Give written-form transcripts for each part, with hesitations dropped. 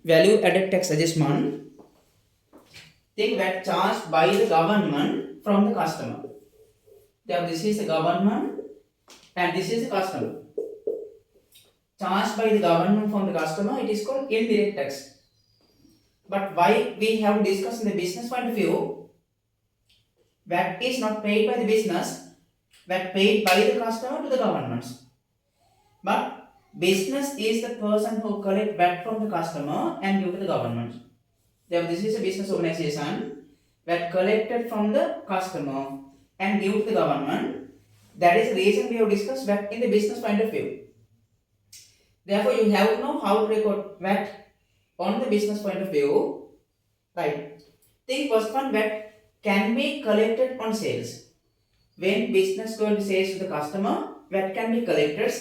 value added tax adjustment thing that charged by the government from the customer. Now this is the government and this is the customer. Charged by the government from the customer, it is called indirect tax. But why we have discussed in the business point of view, VAT is not paid by the business, VAT paid by the customer to the governments. But business is the person who collect VAT from the customer and give to the government. Therefore, this is a business organization that collected from the customer and give to the government. That is the reason we have discussed VAT in the business point of view. Therefore, you have to know how to record VAT on the business point of view. Right. Think first one, VAT can be collected on sales. When business going to sales to the customer, VAT can be collected.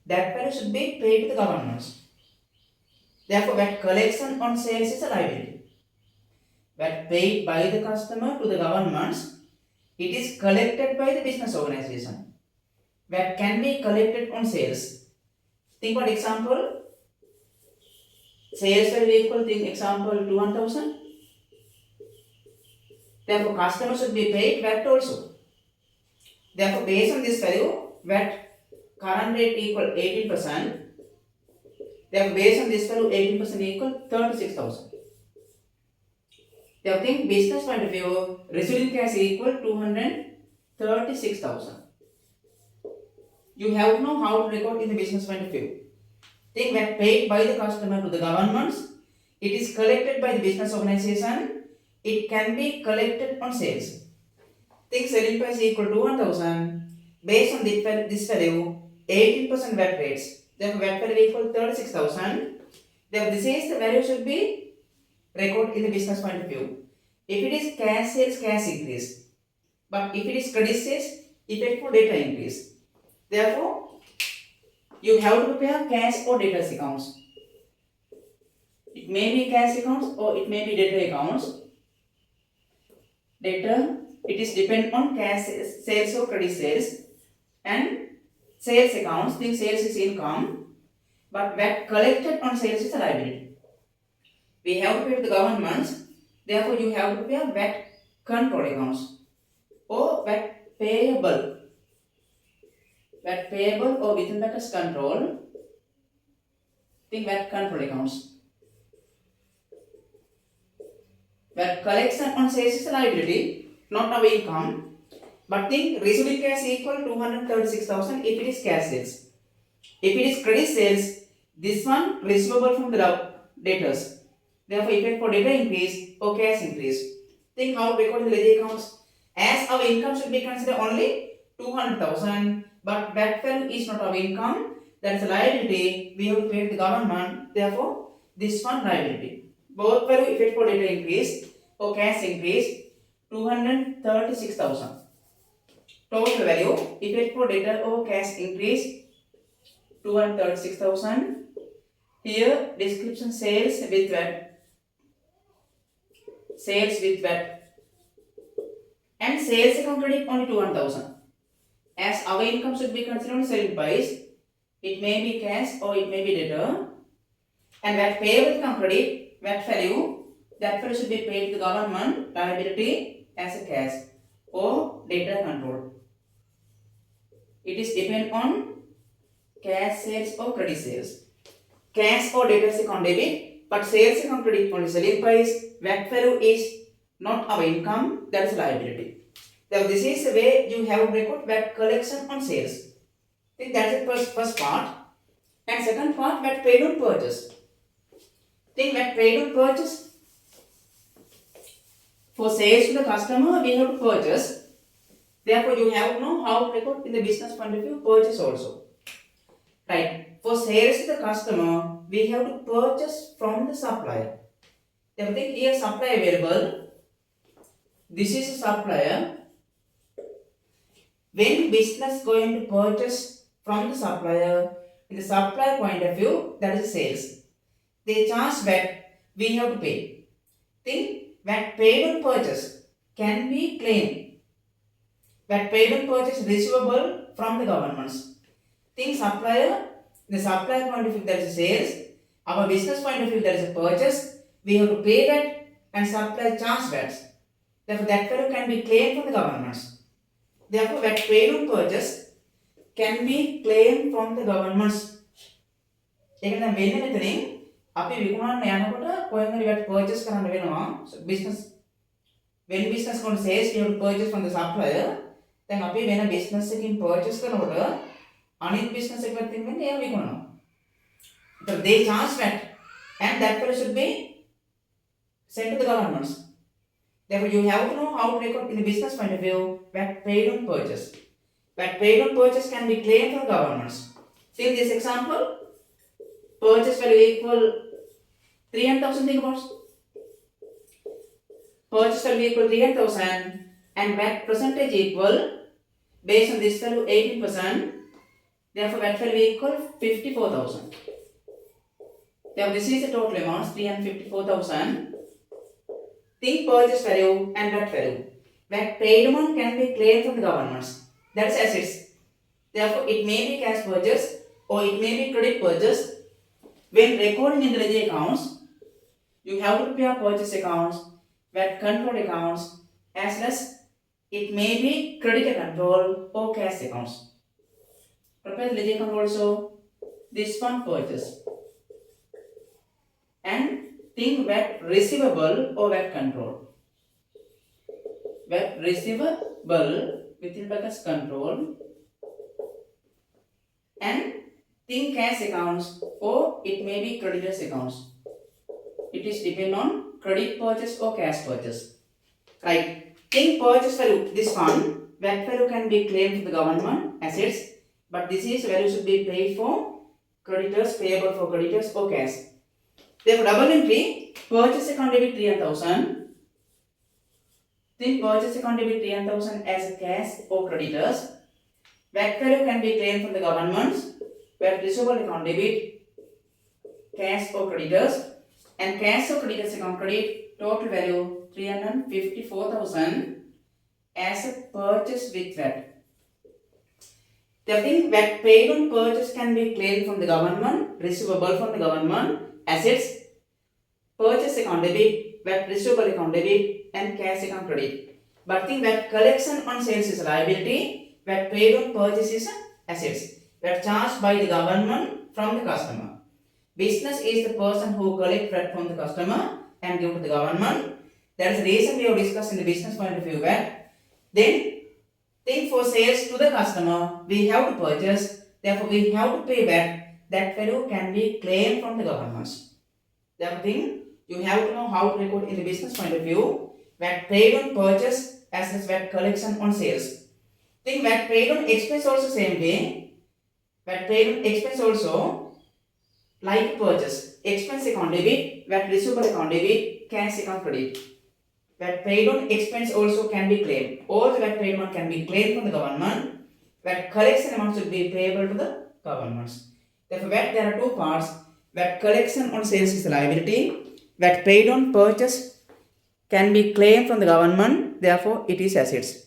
That value should be paid to the governments. Therefore, VAT collection on sales is a liability. VAT paid by the customer to the governments, it is collected by the business organization. VAT can be collected on sales. Think what example. Sales value equal, think example 2,000. Therefore, customer should be paid VAT also. Therefore, based on this value, VAT current rate equal 18%. Therefore, based on this value, 18% equal 36,000. Therefore, think business point of view, receiving cash equal 236,000. You have to know how to record in the business point of view. Think that paid by the customer to the governments, it is collected by the business organization, it can be collected on sales. Think selling price equal to 1,000. Based on this value, 18% VAT rates. Therefore, VAT value equal 36,000. Therefore, this is the value should be recorded in the business point of view. If it is cash sales, cash increase. But if it is credit sales, effect for data increase. Therefore, you have to prepare cash or debtors accounts. It may be cash accounts or it may be debtor accounts. Debtor, it is depend on cash sales or credit sales. And sales accounts, think sales is income, but VAT collected on sales is a liability. We have to pay to the governments, therefore you have to prepare VAT control accounts or VAT payable. VAT payable or within brackets control, think VAT control accounts. VAT collection on sales is a liability, not our income. But think receiving cash equal 236,000 if it is cash sales. If it is credit sales, this one receivable from the debtors. Therefore, effect for debtor increase or cash increase. Think how to record the ledger accounts. As our income should be considered only 200,000, but that value is not our income. That is a liability. We have to pay to the government. Therefore, this one liability. Both value effect for debtor increase or cash increase 236,000. Total value, effect for debtor or cash increase 236,000. Here description sales with VAT. Sales with VAT. And sales account credit only 200,000. As our income should be considered on selling price, it may be cash or it may be debtor. And VAT payable account credit, VAT value, that value should be paid to the government liability as a cash or debtor control. It is depend on cash sales or credit sales. Cash or debtors account debit, but sales account credit only selling price. VAT value is not our income, that is liability. Now this is the way you have to record VAT collection on sales. I think that's the first part. And second part, VAT paid on purchase. Think VAT paid on purchase. For sales to the customer, we have to purchase. Therefore, you have to know how to record in the business point of view purchase also. Right. For sales to the customer, we have to purchase from the supplier. Therefore, think here supplier available. This is a supplier. When business going to purchase from the supplier, in the supplier point of view, that is sales. They charge VAT, we have to pay. Think VAT paid on purchase can be claimed. VAT paid on purchase receivable from the governments. Think supplier, in the supplier point of view, that is sales. Our business point of view, there is a purchase, we have to pay that and supply charge that. Therefore, that value can be claimed from the governments. Therefore, VAT paid on purchase can be claimed from the governments. ඒක දැන් වෙන්නේ මෙතනින් අපි විකුණන්න යනකොට කොහෙන් හරි VAT purchase කරන්න වෙනවා business when business going to sales you have to purchase from the supplier දැන් අපි වෙන business එකකින් purchase කරනකොට අනිත් business එක පැත්තෙන් වෙන්නේ ඒවා විකුණනවා. So they charge VAT and that value should be sent to the governments. Therefore, you have to know how to record in the business point of view VAT paid on purchase. VAT paid on purchase can be claimed from governments. See this example. Purchase value equal 300,000. Think about purchase value equal 300,000 and VAT percentage equal based on this value 18%. Therefore, VAT value equal 54,000. Therefore, this is the total amount 354,000. Think purchase value and VAT value. VAT paid amount can be claimed from the governments. That's assets. Therefore, it may be cash purchase or it may be credit purchase. When recording in the ledger accounts, you have to prepare purchase accounts, VAT control accounts, as well as it may be creditor control or cash accounts. Prepare the ledger account also. This one purchase. And think VAT receivable or VAT control. VAT receivable within brackets control. And think cash accounts or it may be creditors accounts. It is depend on credit purchase or cash purchase. Right. Think purchase value. This one VAT value can be claimed to the government assets, but this is value should be paid for creditors, payable for creditors or cash. Therefore, double entry purchase account debit 300,000. Think purchase account debit 300,000 as cash or creditors. VAT value can be claimed from the governments. VAT receivable account debit, cash or creditors, and cash or creditors account credit, total value 354,000 as a purchase with VAT. The thing VAT paid on purchase can be claimed from the government, receivable from the government, assets, purchase account debit, VAT receivable account debit, and cash account credit. But think that collection on sales is a liability, VAT paid on purchase is assets. VAT charged by the government from the customer. Business is the person who collects VAT from the customer and give to the government. That is the reason we have discussed in the business point of view VAT. Then, think for sales to the customer, we have to purchase, therefore we have to pay VAT. That value can be claimed from the governments. Therefore, think you have to know how to record in the business point of view VAT paid on purchase as well as VAT collection on sales. Think VAT paid on expense also same way. VAT paid on expense also like purchase. Expense account debit, VAT receivable account debit, cash account credit. VAT paid on expense also can be claimed. All the VAT paid amount can be claimed from the government. VAT collection amount should be payable to the governments. Therefore, VAT there are two parts. VAT collection on sales is the liability. VAT paid on purchase can be claimed from the government. Therefore, it is assets.